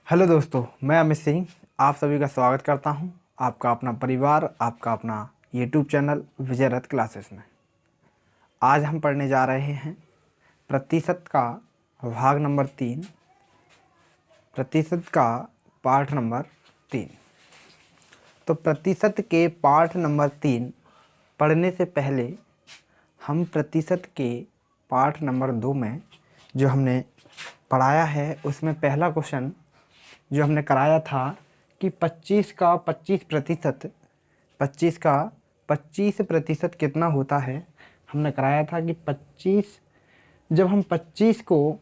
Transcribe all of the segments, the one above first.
Hello दोस्तों, मैं अमित सिंह आप सभी का स्वागत करता हूं आपका अपना परिवार, आपका अपना यूट्यूब चैनल विजय रथ क्लासेस में। आज हम पढ़ने जा रहे हैं प्रतिशत का भाग नंबर 3, प्रतिशत का पाठ नंबर 3। तो प्रतिशत के पाठ नंबर 3 पढ़ने से पहले हम प्रतिशत के पाठ नंबर 2 में जो हमने पढ़ाया है उसमें पहला क्वेश्चन जो हमने कराया था कि 25 का 25% कितना होता है। हमने कराया था कि 25, जब हम 25 को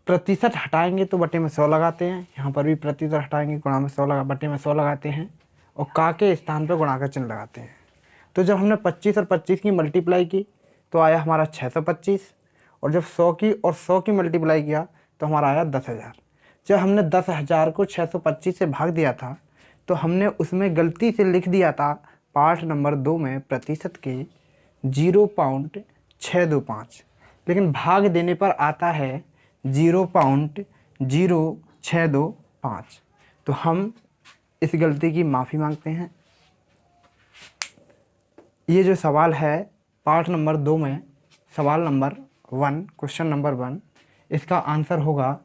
प्रतिशत हटाएंगे तो बटे में 100 लगाते हैं। यहाँ पर भी प्रतिशत हटाएंगे, गुणा में 100 लगा, बटे में 100 लगाते हैं और का के स्थान पर गुणा का चिन्ह लगाते हैं। तो जब हमने 25 और 25 की मल्टीप्लाई की तो आया हमारा 625, और जब 100 की और 100 की मल्टीप्लाई किया तो हमारा आया 10,000। जब हमने 10,000 को 625 से भाग दिया था तो हमने उसमें गलती से लिख दिया था पाठ नंबर 2 में प्रतिशत के 0.625, लेकिन भाग देने पर आता है 0.0625। तो हम इस गलती की माफ़ी मांगते हैं। ये जो सवाल है पाठ नंबर 2 में, सवाल नंबर 1, क्वेश्चन नंबर 1, इसका आंसर होगा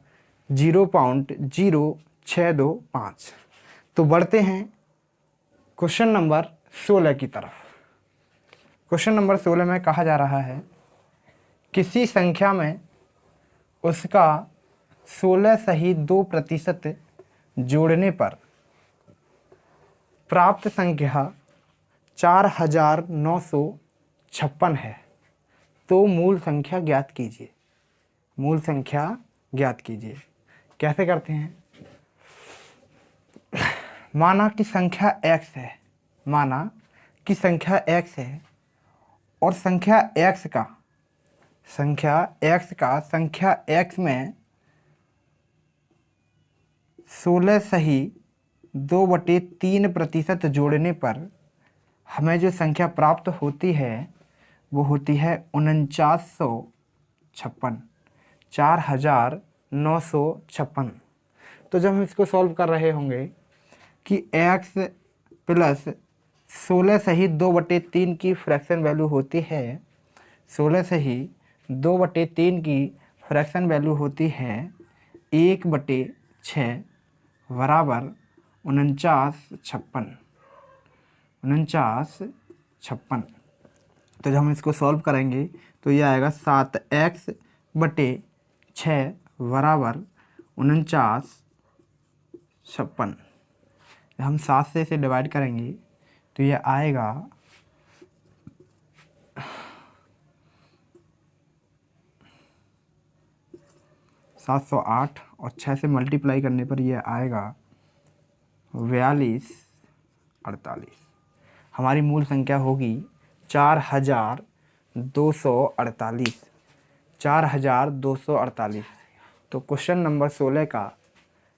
0.0625। तो बढ़ते हैं क्वेश्चन नंबर 16 की तरफ। क्वेश्चन नंबर 16 में कहा जा रहा है किसी संख्या में उसका 16 सही 2% जोड़ने पर प्राप्त संख्या 4,956 है, तो मूल संख्या ज्ञात कीजिए। मूल संख्या ज्ञात कीजिए। कैसे करते हैं? माना कि संख्या x है, माना कि संख्या x है और संख्या x में 16 सही 2/3% जोड़ने पर हमें जो संख्या प्राप्त होती है वो होती है 4956, 4,956। तो जब हम इसको सॉल्व कर रहे होंगे कि x प्लस 16 सही 2/3 की फ्रैक्शन वैल्यू होती है, 16 सही 2/3 की फ्रैक्शन वैल्यू होती है 1/6 बराबर 4956। तो जब हम इसको सॉल्व करेंगे तो ये आएगा 7x/6 बराबर 4956। जब हम 7 से इसे डिवाइड करेंगे तो ये आएगा 708 और 6 से मल्टीप्लाई करने पर यह आएगा 4248। हमारी मूल संख्या होगी 4,248, 4,248। तो क्वेश्चन नंबर 16 का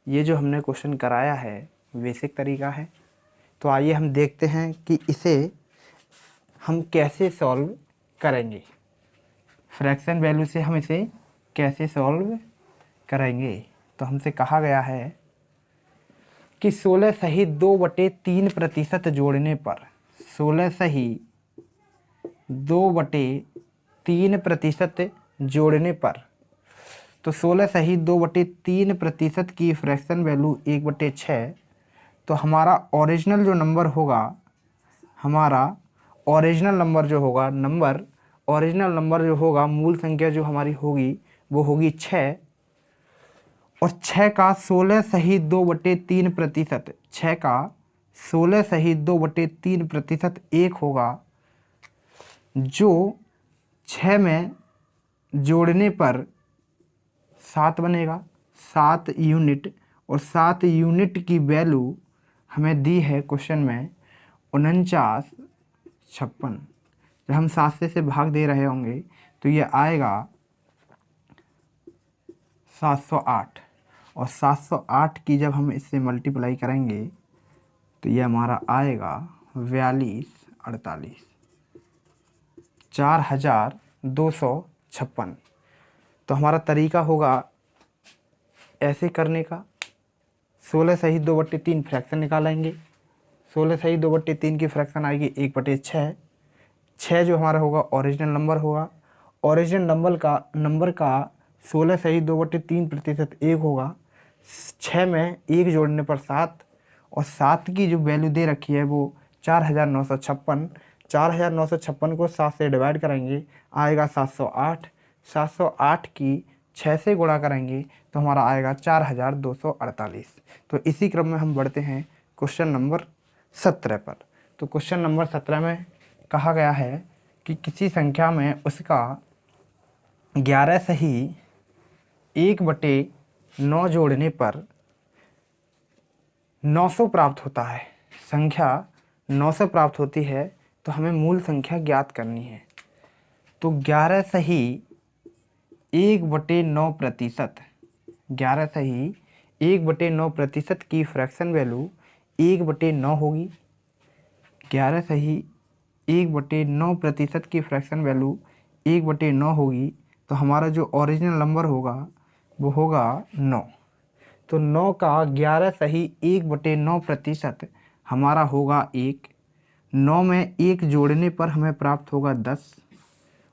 ये जो हमने क्वेश्चन कराया है बेसिक तरीका है। तो आइए हम देखते हैं कि इसे हम कैसे सॉल्व करेंगे। फ्रैक्शन वैल्यू से हम इसे कैसे सॉल्व करेंगे। तो हमसे कहा गया है कि 16 सही 2/3% जोड़ने पर, 16 सही 2/3% जोड़ने पर, तो 16 सही 2/3% की फ्रैक्शन वैल्यू 1/6। तो हमारा ओरिजिनल जो नंबर होगा, हमारा ओरिजिनल नंबर जो होगा, मूल संख्या जो हमारी होगी वो होगी 6, और 6 का 16 सही 2/3%, 6 का 16 सही 2/3% 1 होगा, जो 6 में जोड़ने पर 7 बनेगा, 7 यूनिट। और 7 यूनिट की वैल्यू हमें दी है क्वेश्चन में 4956। जब हम 7 से इसे भाग दे रहे होंगे तो ये आएगा 708, और 708 की जब हम इससे मल्टीप्लाई करेंगे तो ये हमारा आएगा 4248, 4,256। तो हमारा तरीका होगा ऐसे करने का 16 सही 2/3 फ्रैक्शन निकालेंगे। 16 सही 2/3 की फ्रैक्शन आएगी 1/6। 6 जो हमारा होगा ओरिजिनल नंबर होगा। ओरिजिनल नंबर का 16 सही 2/3% 1 होगा। 6 में 1 जोड़ने पर 7, और 7 की जो वैल्यू दे रखी है वो 4956। 4956 को 7 से डिवाइड करेंगे, आएगा 708। 708 की 6 से गुणा करेंगे तो हमारा आएगा 4248। तो इसी क्रम में हम बढ़ते हैं क्वेश्चन नंबर 17 पर। तो क्वेश्चन नंबर 17 में कहा गया है कि किसी संख्या में उसका 11 सही 1/9 जोड़ने पर 900 प्राप्त होता है। संख्या 900 प्राप्त होती है तो हमें मूल संख्या ज्ञात करनी है। तो 11 सही 1/9%, 11 सही 1/9% की फ्रैक्शन वैल्यू 1/9 होगी। 11 सही 1/9% की फ्रैक्शन वैल्यू 1/9 होगी। तो हमारा जो ओरिजिनल नंबर होगा वो होगा 9। तो 9 का 11 सही 1/9% हमारा होगा 1। 9 में 1 जोड़ने पर हमें प्राप्त होगा 10,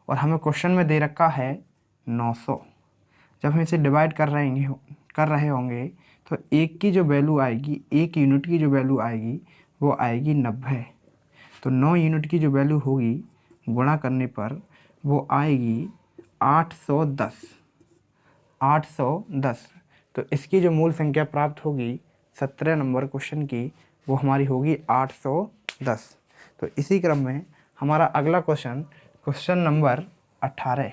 और हमें क्वेश्चन में दे रखा है 900। जब हम इसे डिवाइड कर रहे होंगे तो 1 की जो वैल्यू आएगी, 1 यूनिट की जो वैल्यू आएगी वो आएगी 90। तो 9 यूनिट की जो वैल्यू होगी गुणा करने पर वो आएगी 810। 810। तो इसकी जो मूल संख्या प्राप्त होगी 17 नंबर क्वेश्चन की, वो हमारी होगी 810। तो इसी क्रम में हमारा अगला क्वेश्चन नंबर 18।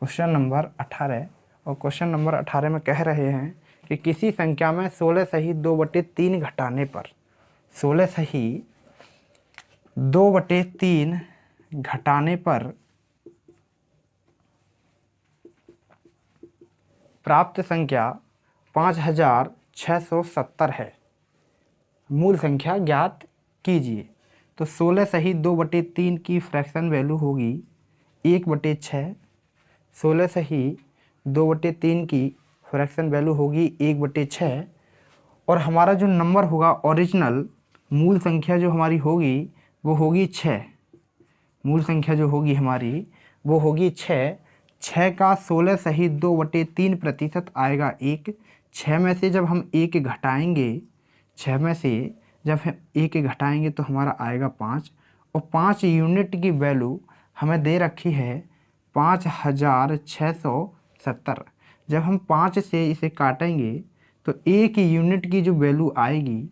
क्वेश्चन नंबर 18, और क्वेश्चन नंबर 18 में कह रहे हैं कि किसी संख्या में 16 सही 2/3 घटाने पर, 16 सही 2/3 घटाने पर प्राप्त संख्या 5670 है। मूल संख्या ज्ञात कीजिए। तो 16 सही 2/3 की फ्रैक्शन वैल्यू होगी 1/6। 16 सही 2/3 की फ्रैक्शन वैल्यू होगी 1/6, और हमारा जो नंबर होगा ओरिजिनल मूल संख्या जो हमारी होगी वो होगी 6। मूल संख्या जो होगी हमारी वो होगी 6। 6 का 16 सही 2/3% आएगा 1। 6 में से जब हम 1 घटाएंगे, 6 में से जब हम 1 घटाएंगे तो हमारा आएगा 5, और 5 यूनिट की वैल्यू हमें दे रखी है 5670। जब हम 5 से इसे काटेंगे तो 1 यूनिट की जो वैल्यू आएगी,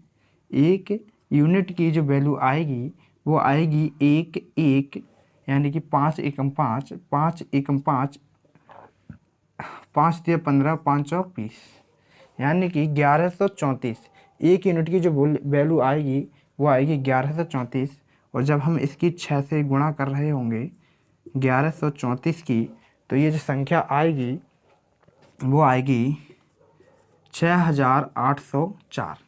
1 यूनिट की जो वैल्यू आएगी वो आएगी 1, यानी कि 5 एकम 5, 5 एकम 5, 5 दिया 15, 5 और 20, यानी कि 1134। 1 यूनिट की जो वैल्यू आएगी वो आएगी 1134, और जब हम इसकी 6 से गुणा कर रहे होंगे 1134 की, तो ये जो संख्या आएगी वो आएगी 6804।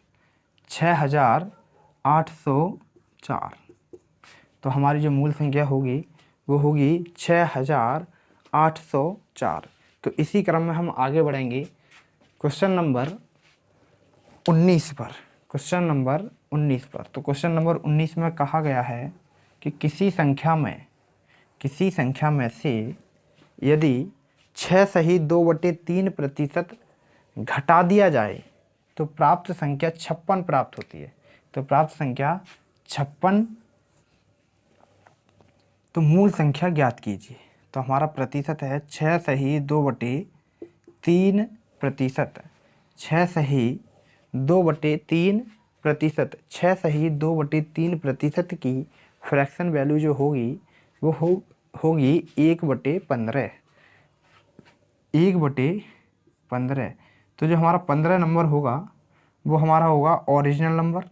6804। तो हमारी जो मूल संख्या होगी वो होगी 6804। तो इसी क्रम में हम आगे बढ़ेंगे क्वेश्चन नंबर 19 पर। क्वेश्चन नंबर 19 पर। तो क्वेश्चन नंबर 19 में कहा गया है कि किसी संख्या में से यदि 6 सही 2/3% घटा दिया जाए तो प्राप्त संख्या 56 प्राप्त होती है। तो प्राप्त संख्या 56। तो मूल संख्या ज्ञात कीजिए। तो हमारा प्रतिशत है 6 सही 2/3%। 6 सही 2/3%। 6 सही 2/3% की फ्रैक्शन वैल्यू जो होगी वो होगी 1/15। 1/15। तो जो हमारा 15 नंबर होगा वो हमारा होगा ओरिजिनल नंबर,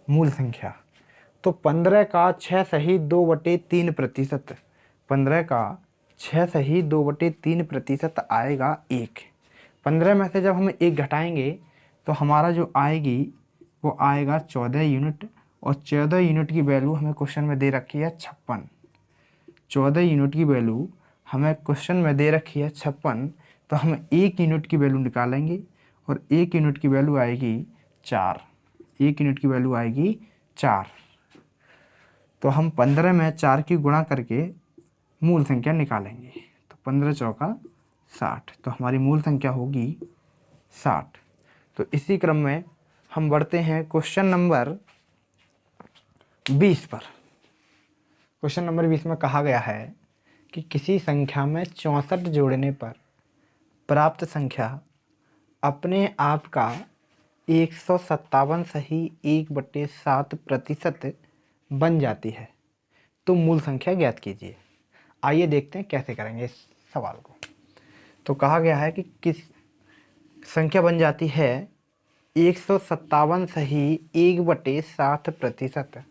मूल संख्या। तो 15 का 6 सही 2/3%, 15 का 6 सही 2/3% आएगा 1। 15 में से जब हम 1 घटाएंगे तो हमारा जो आएगी वो आएगा 14 यूनिट, और 14 यूनिट की वैल्यू हमें क्वेश्चन में दे रखी है 56। 14 यूनिट की वैल्यू हमें क्वेश्चन में दे रखी है 56। तो हम 1 यूनिट की वैल्यू निकालेंगे, और 1 यूनिट की वैल्यू आएगी 4। 1 यूनिट की वैल्यू आएगी 4। तो हम 15 में 4 की गुणा करके मूल संख्या निकालेंगे। तो 15 चौका 60, तो हमारी मूल संख्या होगी 60। तो इसी क्रम में हम बढ़ते हैं क्वेश्चन नंबर 20 पर। क्वेश्चन नंबर 20 में कहा गया है कि किसी संख्या में 64 जोड़ने पर प्राप्त संख्या अपने आप का 157 सही 1/7% बन जाती है, तो मूल संख्या ज्ञात कीजिए। आइए देखते हैं कैसे करेंगे इस सवाल को। तो कहा गया है कि किस संख्या बन जाती है 157 सही 1/7%।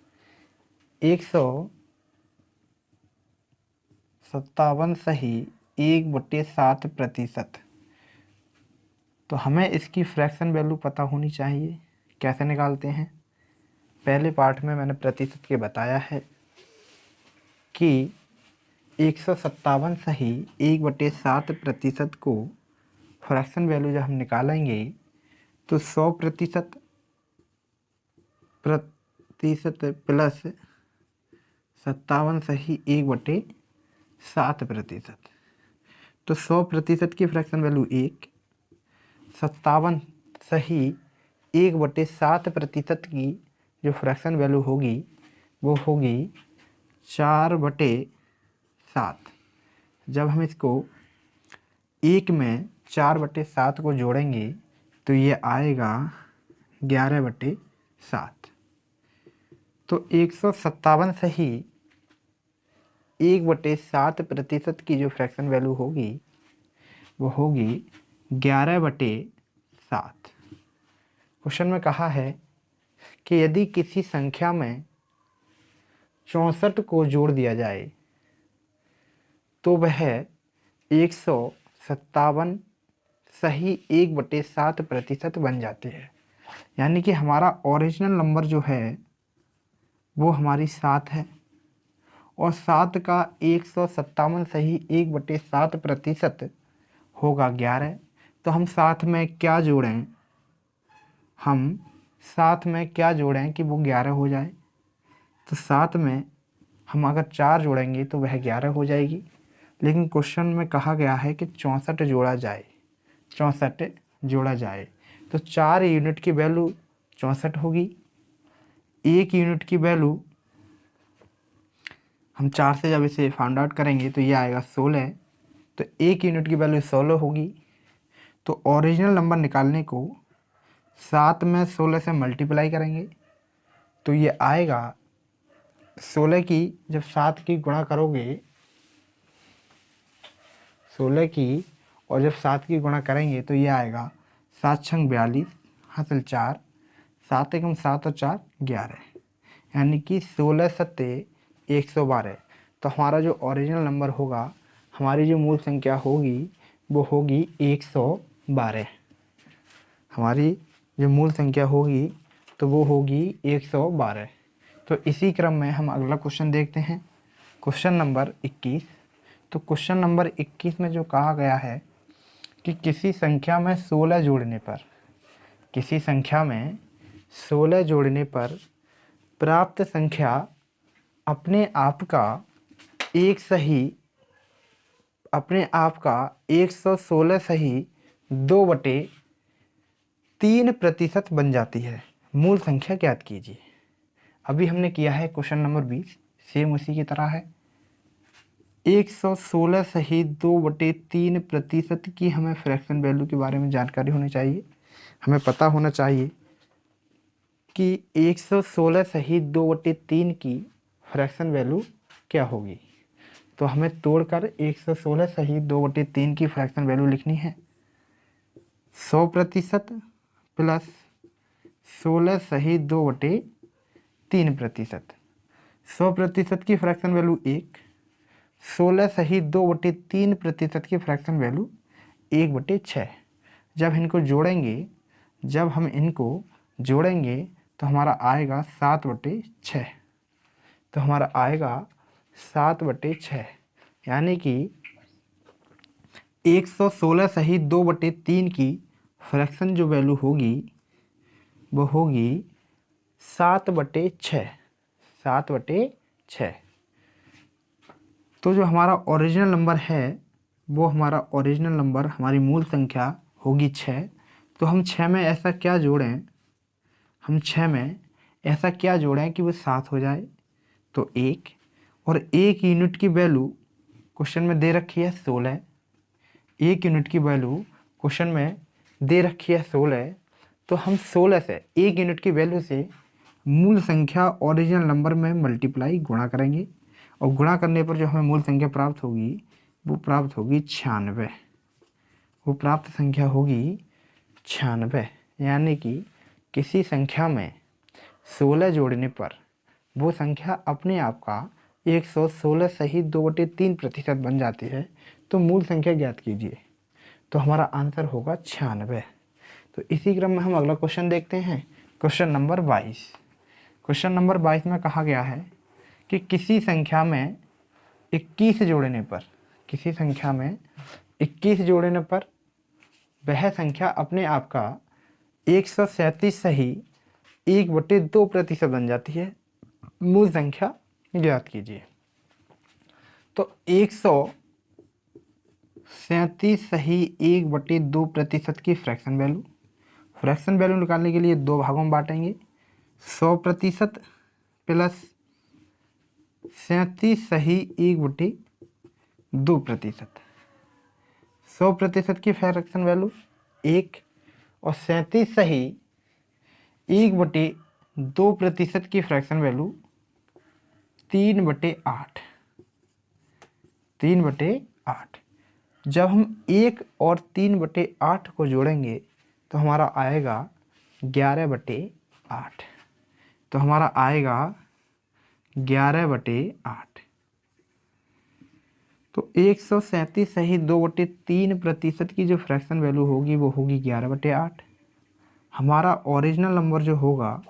157 सही 1/7%। तो हमें इसकी फ्रैक्शन वैल्यू पता होनी चाहिए। कैसे निकालते हैं? पहले पार्ट में मैंने प्रतिशत के बताया है कि 157 सही 1/7% को फ्रैक्शन वैल्यू जब हम निकालेंगे तो 100% प्लस 57 सही 1/7%। तो 100% की फ्रैक्शन वैल्यू 1, 57 सही 1/7% की जो फ्रैक्शन वैल्यू होगी वो होगी 4/7। जब हम इसको 1 में 4/7 को जोड़ेंगे तो ये आएगा 11/7। तो 157 सही 1/7% की जो फ्रैक्शन वैल्यू होगी वो होगी 11/7। क्वेश्चन में कहा है कि यदि किसी संख्या में 64 को जोड़ दिया जाए तो वह 157 सही 1/7% बन जाती है। यानी कि हमारा ओरिजिनल नंबर जो है वो हमारी 7 है और 7 का 157 सही 1/7% होगा 11। तो हम साथ में क्या जोड़ें? हम साथ में क्या जोड़ें कि वो 11 हो जाए? तो साथ में हम अगर 4 जोड़ेंगे तो वह 11 हो जाएगी। लेकिन क्वेश्चन में कहा गया है कि 64 जोड़ा जाए, 64 जोड़ा जाए। तो 4 यूनिट की वैल्यू 64 होगी। 1 यूनिट की वैल्यू हम 4 से जब इसे फाइंड आउट करेंगे तो ये आएगा 16। तो 1 यूनिट की वैल्यू 16 होगी। तो ओरिजिनल नंबर निकालने को 7 में 16 से मल्टीप्लाई करेंगे तो ये आएगा 16 की जब 7 की गुणा करोगे, 16 की और जब 7 की गुणा करेंगे तो ये आएगा 7 छंग 42 हासिल 4, 7 एकम 7 और 4 11, यानी कि 16 सत्ते 112। तो हमारा जो ओरिजिनल नंबर होगा, हमारी जो मूल संख्या होगी वो होगी 112। हमारी जो मूल संख्या होगी तो वो होगी 112। तो इसी क्रम में हम अगला क्वेश्चन देखते हैं, क्वेश्चन नंबर 21। तो क्वेश्चन नंबर 21 में जो कहा गया है कि किसी संख्या में 16 जोड़ने पर, किसी संख्या में 16 जोड़ने पर प्राप्त संख्या अपने आप का 116 सही 2/3% बन जाती है। मूल संख्या ज्ञात कीजिए। अभी हमने किया है क्वेश्चन नंबर 20, सेम उसी की तरह है। 116 सही 2/3% की हमें फ्रैक्शन वैल्यू के बारे में जानकारी होनी चाहिए। हमें पता होना चाहिए कि 116 सही 2/3 की फ्रैक्शन वैल्यू क्या होगी। तो हमें तोड़कर 116 सही 2/3 की फ्रैक्शन वैल्यू लिखनी है। 100% प्लस 16 सही 2/3%। 100% की फ्रैक्शन वैल्यू 1, 16 सही 2/3% की फ्रैक्शन वैल्यू 1/6। जब हम इनको जोड़ेंगे तो हमारा आएगा 7/6। तो हमारा आएगा 7/6, यानी कि 116 सही 2/3 की फ्रैक्शन जो वैल्यू होगी वो होगी 7/6। 7/6। तो जो हमारा ओरिजिनल नंबर है वो हमारा ओरिजिनल नंबर हमारी मूल संख्या होगी 6। तो हम 6 में ऐसा क्या जोड़ें, हम 6 में ऐसा क्या जोड़ें कि वो 7 हो जाए। तो 1 और 1 यूनिट की वैल्यू क्वेश्चन में दे रखी है 16। 1 यूनिट की वैल्यू क्वेश्चन में दे रखी है 16। तो हम 16 से 1 यूनिट की वैल्यू से मूल संख्या ओरिजिनल नंबर में मल्टीप्लाई गुणा करेंगे और गुणा करने पर जो हमें मूल संख्या प्राप्त होगी वो प्राप्त होगी 96। वो प्राप्त संख्या होगी 96। यानी कि किसी संख्या में 16 जोड़ने पर वो संख्या अपने आप का 116 सही 2/3% बन जाती है। तो मूल संख्या ज्ञात कीजिए। तो हमारा आंसर होगा 96। तो इसी क्रम में हम अगला क्वेश्चन देखते हैं। Question number 22। क्वेश्चन नंबर 22 में कहा गया है कि किसी संख्या में 21 जोड़ने पर, किसी संख्या में 21 जोड़ने पर वह संख्या अपने आप का 137 सही 1/2% बन जाती है। मूल संख्या ज्ञात कीजिए। तो 137 सही 1/2% की फ्रैक्शन वैल्यू, फ्रैक्शन वैल्यू निकालने के लिए दो भागों में बांटेंगे। 100% प्लस 37 सही 1/2%। 100% की फ्रैक्शन वैल्यू 1 और 37 सही 1/2% की फ्रैक्शन वैल्यू 3/8। 3/8। जब हम 1 और 3/8 को जोड़ेंगे तो हमारा आएगा 11/8। तो हमारा आएगा 11/8। तो 137 सही 2/3% की जो फ्रैक्शन वैल्यू होगी वो होगी 11/8। हमारा ओरिजिनल नंबर जो होगा,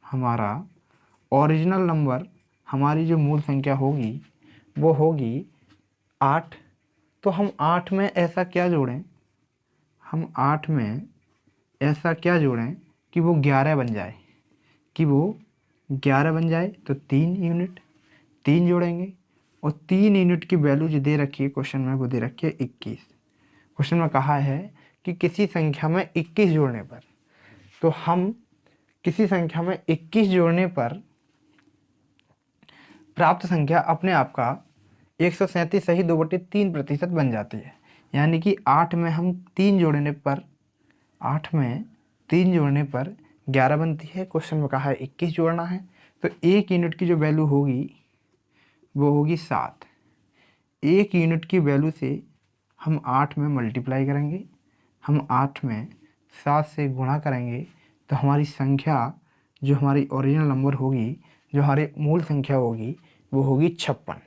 हमारा ओरिजिनल नंबर, हमारी जो मूल संख्या होगी वो होगी 8। तो हम 8 में ऐसा क्या जोड़ें, हम 8 में ऐसा क्या जोड़ें कि वो 11 बन जाए, कि वो 11 बन जाए। तो 3 यूनिट, 3 जोड़ेंगे और 3 यूनिट की वैल्यू जो दे रखी है क्वेश्चन में वो दे रखी है 21। क्वेश्चन में कहा है कि किसी संख्या में 21 जोड़ने पर, तो हम किसी संख्या में 21 जोड़ने पर प्राप्त संख्या अपने आप का 137 सही 2/3% बन जाती है। यानी कि 8 में हम 3 जोड़ने पर, 8 में 3 जोड़ने पर 11 बनती है। क्वेश्चन में कहा है 21 जोड़ना है। तो 1 यूनिट की जो वैल्यू होगी वो होगी 7। 1 यूनिट की वैल्यू से हम 8 में मल्टीप्लाई करेंगे, हम 8 में 7 से गुणा करेंगे तो हमारी संख्या जो हमारी ओरिजिनल नंबर होगी, जो हमारी मूल संख्या होगी वो होगी 56।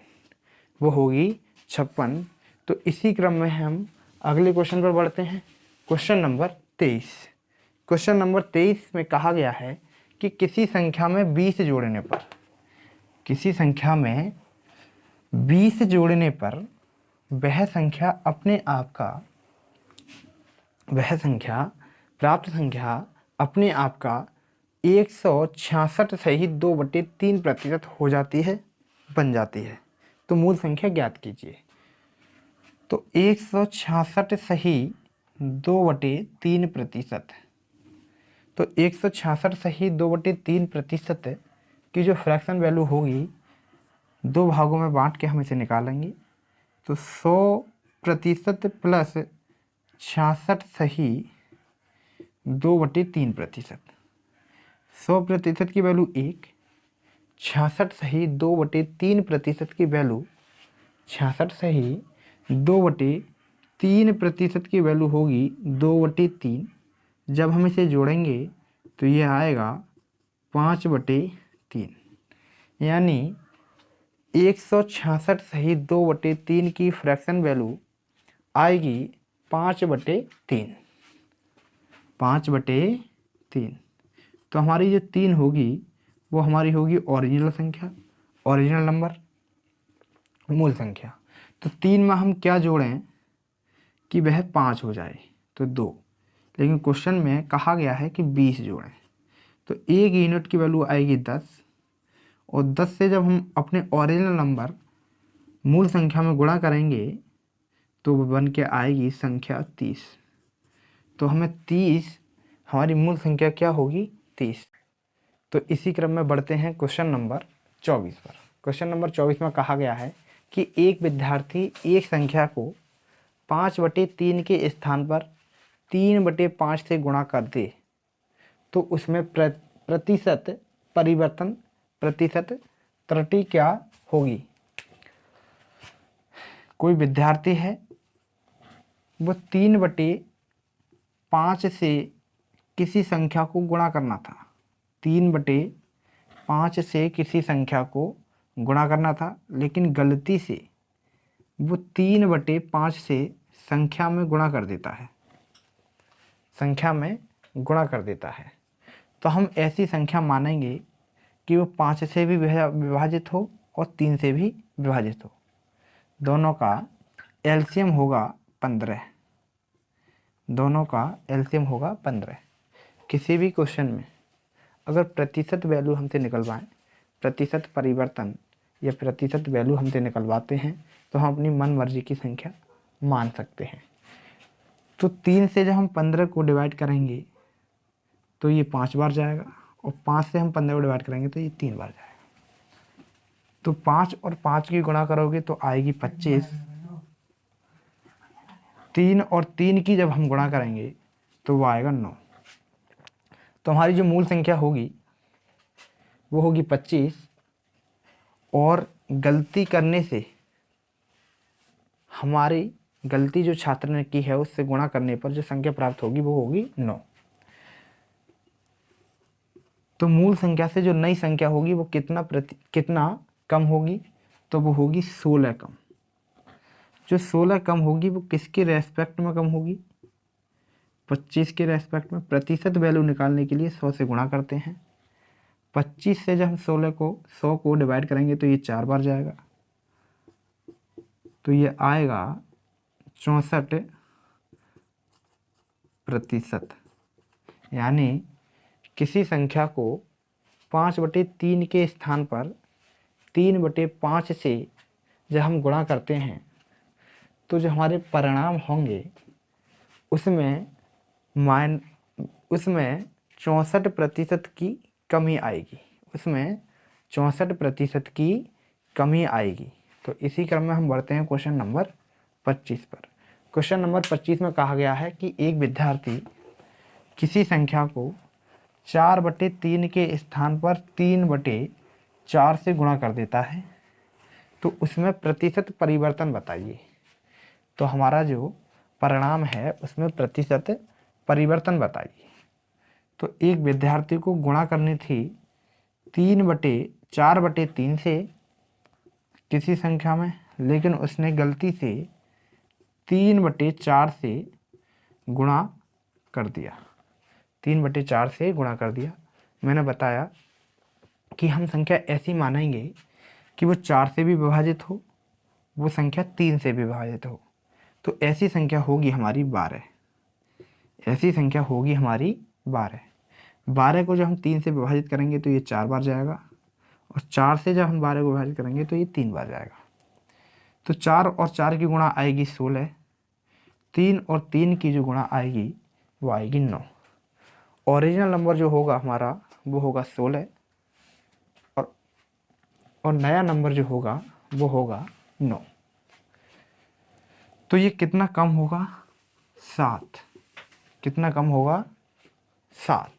वो होगी 56। तो इसी क्रम में हम अगले क्वेश्चन पर बढ़ते हैं। Question number 23। क्वेश्चन नंबर 23 में कहा गया है कि किसी संख्या में 20 जोड़ने पर, किसी संख्या में 20 जोड़ने पर वह संख्या अपने आप का, वह संख्या, प्राप्त संख्या अपने आप का 166 सही 2/3% हो जाती है, बन जाती है। तो मूल संख्या ज्ञात कीजिए। तो 166 सही 2/3%। तो 166 सही 2/3% की जो फ्रैक्शन वैल्यू होगी दो भागों में बांट के हम इसे निकालेंगे। तो 100% प्लस 66 सही 2/3%। 100% की वैल्यू 1, 66 सही 2/3% की वैल्यू, 66 सही 2/3% की वैल्यू होगी 2/3। जब हम इसे जोड़ेंगे तो ये आएगा 5/3। यानी 166 सही 2/3 की फ्रैक्शन वैल्यू आएगी 5/3। 5/3। तो हमारी जो 3 होगी वो हमारी होगी ओरिजिनल संख्या, ओरिजिनल नंबर, मूल संख्या। तो 3 में हम क्या जोड़ें कि वह 5 हो जाए। तो 2, लेकिन क्वेश्चन में कहा गया है कि 20 जोड़ें। तो एक यूनिट की वैल्यू आएगी 10, और 10 से जब हम अपने ओरिजिनल नंबर मूल संख्या में गुणा करेंगे तो वो बन के आएगी संख्या 30। तो हमें 30, हमारी मूल संख्या क्या होगी? 30। तो इसी क्रम में बढ़ते हैं क्वेश्चन नंबर 24 पर। क्वेश्चन नंबर 24 में कहा गया है कि एक विद्यार्थी एक संख्या को 5/3 के स्थान पर 3/5 से गुणा कर दे तो उसमें प्रतिशत परिवर्तन, प्रतिशत त्रुटि क्या होगी? कोई विद्यार्थी है, वो 3/5 से किसी संख्या को गुणा करना था। 3/5 से किसी संख्या को गुणा करना था, लेकिन गलती से वो 3/5 से संख्या में गुणा कर देता है, संख्या में गुणा कर देता है। तो हम ऐसी संख्या मानेंगे कि वो 5 से भी विभाजित हो और 3 से भी विभाजित हो। दोनों का एलसीएम होगा 15। दोनों का एलसीएम होगा 15। किसी भी क्वेश्चन में अगर प्रतिशत वैल्यू हमसे निकलवाएं, प्रतिशत परिवर्तन या प्रतिशत वैल्यू हमसे निकलवाते हैं, तो हम अपनी मन मर्जी की संख्या मान सकते हैं। तो 3 से जब हम 15 को डिवाइड करेंगे तो ये 5 बार जाएगा, और 5 से हम 15 को डिवाइड करेंगे तो ये 3 बार जाएगा। तो 5 और 5 की गुणा करोगे तो आएगी 25। 3 और 3 की जब हम गुणा करेंगे तो वो आएगा 9। तो हमारी जो मूल संख्या होगी वो होगी 25, और गलती करने से हमारी गलती जो छात्र ने की है उससे गुणा करने पर जो संख्या प्राप्त होगी वो होगी 9। तो मूल संख्या से जो नई संख्या होगी वो कितना कम होगी? तो वो होगी 16 कम। जो 16 कम होगी वो किसके रेस्पेक्ट में कम होगी? 25 के रेस्पेक्ट में। प्रतिशत वैल्यू निकालने के लिए 100 से गुणा करते हैं। 25 से जब हम 100 को डिवाइड करेंगे तो ये 4 बार जाएगा, तो ये आएगा 64%। यानी किसी संख्या को 5/3 के स्थान पर 3/5 से जब हम गुणा करते हैं तो जो हमारे परिणाम होंगे उसमें 64% की कमी आएगी, उसमें 64% की कमी आएगी। तो इसी क्रम में हम बढ़ते हैं क्वेश्चन नंबर 25 पर। क्वेश्चन नंबर 25 में कहा गया है कि एक विद्यार्थी किसी संख्या को 4/3 के स्थान पर 3/4 से गुणा कर देता है तो उसमें प्रतिशत परिवर्तन बताइए। तो हमारा जो परिणाम है उसमें प्रतिशत परिवर्तन बताइए। तो एक विद्यार्थी को गुणा करनी थी 4/3 से किसी संख्या में, लेकिन उसने गलती से 3/4 से गुणा कर दिया। 3/4 से गुणा कर दिया। मैंने बताया कि हम संख्या ऐसी मानेंगे कि वो 4 से भी विभाजित हो, वो संख्या 3 से भी विभाजित हो। तो ऐसी संख्या होगी हमारी 12। ऐसी संख्या होगी हमारी 12। 12 को जब हम 3 से विभाजित करेंगे तो ये 4 बार जाएगा, और 4 से जब हम 12 को विभाजित करेंगे तो ये 3 बार जाएगा। तो 4 और 4 की गुणा आएगी 16। 3 और 3 की जो गुणा आएगी वो आएगी 9। ओरिजिनल नंबर जो होगा हमारा वो होगा 16, और नया नंबर जो होगा वो होगा 9। तो ये कितना कम होगा? 7। कितना कम होगा? 7।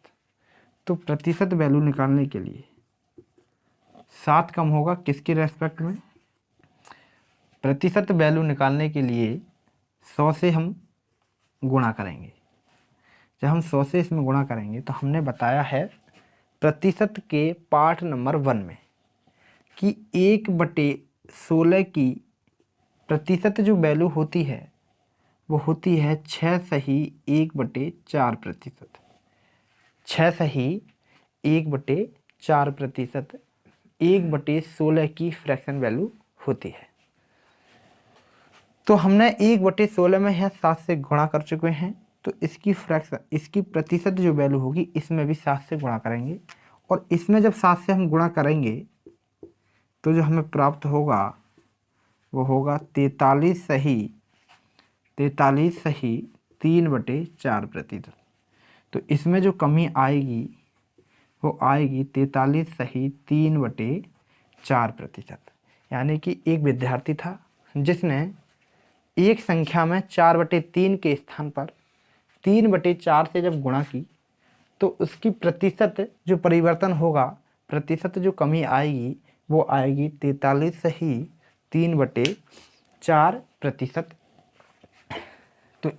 तो प्रतिशत वैल्यू निकालने के लिए 7 कम होगा किसके रेस्पेक्ट में? प्रतिशत वैल्यू निकालने के लिए 100 से हम गुणा करेंगे। जब हम 100 से इसमें गुणा करेंगे तो हमने बताया है प्रतिशत के पाठ नंबर 1 में कि 1/16 की प्रतिशत जो वैल्यू होती है वो होती है 6 सही 1/4%। 6 सही 1/4% 1/16 की फ्रैक्शन वैल्यू होती है। तो हमने 1/16 में यहाँ 7 से गुणा कर चुके हैं, तो इसकी प्रतिशत जो वैल्यू होगी इसमें भी 7 से गुणा करेंगे, और इसमें जब 7 से हम गुणा करेंगे तो जो हमें प्राप्त होगा वो होगा 43 सही 3/4%। तो इसमें जो कमी आएगी वो आएगी 43 सही 3/4%। यानी कि एक विद्यार्थी था जिसने एक संख्या में 4/3 के स्थान पर 3/4 से जब गुणा की तो उसकी प्रतिशत जो परिवर्तन होगा, प्रतिशत जो कमी आएगी वो आएगी 43 सही 3/4%। तो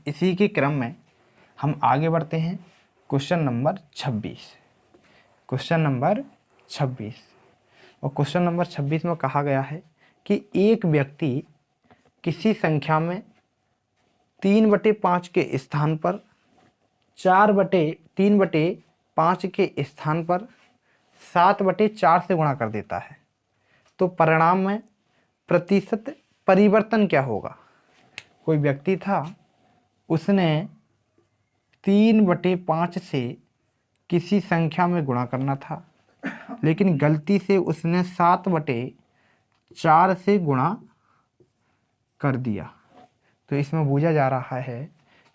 इसी के क्रम में हम आगे बढ़ते हैं। Question number 26। और क्वेश्चन नंबर 26 में कहा गया है कि एक व्यक्ति किसी संख्या में 3/5 के स्थान पर 3/5 के स्थान पर 7/4 से गुणा कर देता है, तो परिणाम में प्रतिशत परिवर्तन क्या होगा। कोई व्यक्ति था, उसने 3/5 से किसी संख्या में गुणा करना था, लेकिन गलती से उसने 7/4 से गुणा कर दिया। तो इसमें पूछा जा रहा है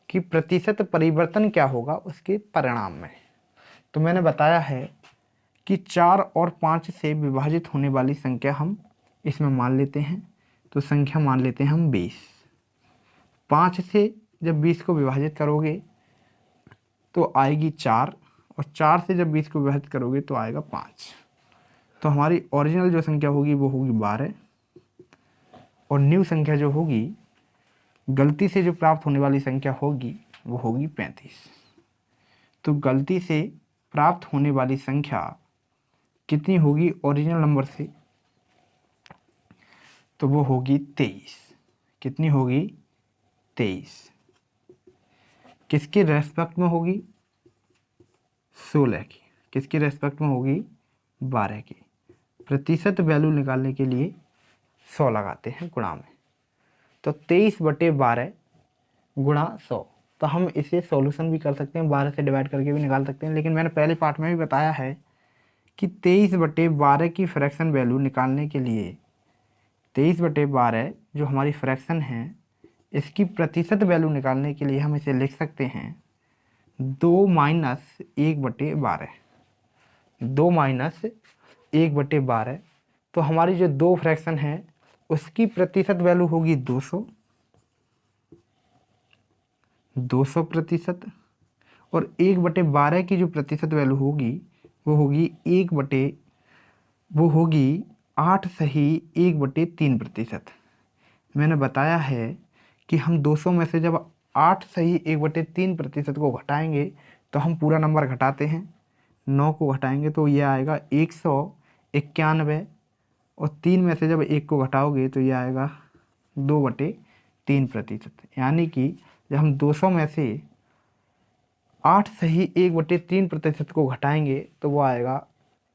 कि प्रतिशत परिवर्तन क्या होगा उसके परिणाम में। तो मैंने बताया है कि 4 और 5 से विभाजित होने वाली संख्या हम इसमें मान लेते हैं। तो संख्या मान लेते हैं हम 20। 5 से जब 20 को विभाजित करोगे तो आएगी 4, और 4 से जब 20 को विभाजित करोगे तो आएगा 5। तो हमारी ओरिजिनल जो संख्या होगी वो होगी 12, और न्यू संख्या जो होगी, गलती से जो प्राप्त होने वाली संख्या होगी वो होगी 35। तो गलती से प्राप्त होने वाली संख्या कितनी होगी ओरिजिनल नंबर से, तो वो होगी 23। कितनी होगी? 23। किसके रेस्पेक्ट में होगी? 16 की। किसके रेस्पेक्ट में होगी? 12 की। प्रतिशत वैल्यू निकालने के लिए 100 लगाते हैं गुणा में। तो 23/12 गुणा 100। तो हम इसे सॉल्यूशन भी कर सकते हैं, 12 से डिवाइड करके भी निकाल सकते हैं, लेकिन मैंने पहले पार्ट में भी बताया है कि 23/12 की फ्रैक्शन वैल्यू निकालने के लिए 23/12 जो हमारी फ्रैक्शन है, इसकी प्रतिशत वैल्यू निकालने के लिए हम इसे लिख सकते हैं 2 - 1/12। 2 - 1/12। तो हमारी जो दो फ्रैक्शन है उसकी प्रतिशत वैल्यू होगी 200%, और 1/12 की जो प्रतिशत वैल्यू होगी वो होगी 8 सही 1/3%। मैंने बताया है कि हम 200 में से जब 8 सही 1/3% को घटाएंगे तो हम पूरा नंबर घटाते हैं। 9 को घटाएंगे तो ये आएगा 191, और 3 में से जब 1 को घटाओगे तो ये आएगा 2/3%। यानी कि जब हम 200 में से 8 सही 1/3% को घटाएंगे तो वो आएगा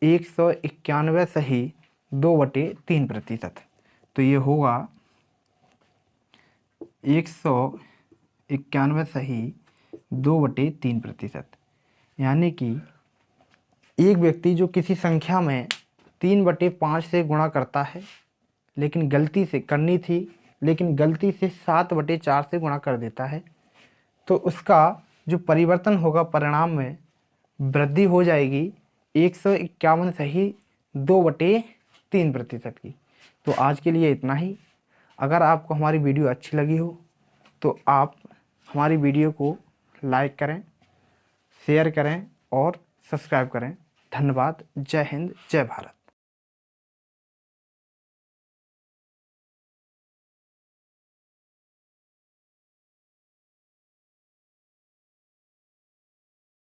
191 सही 2/3%। तो ये होगा 191 सही 2/3%। यानी कि एक व्यक्ति जो किसी संख्या में 3/5 से गुणा करता है, लेकिन गलती से करनी थी, लेकिन गलती से 7/4 से गुणा कर देता है, तो उसका जो परिवर्तन होगा परिणाम में वृद्धि हो जाएगी 151 सही 2/3% की। तो आज के लिए इतना ही। अगर आपको हमारी वीडियो अच्छी लगी हो तो आप हमारी वीडियो को लाइक करें, शेयर करें और सब्सक्राइब करें। धन्यवाद। जय हिंद, जय भारत।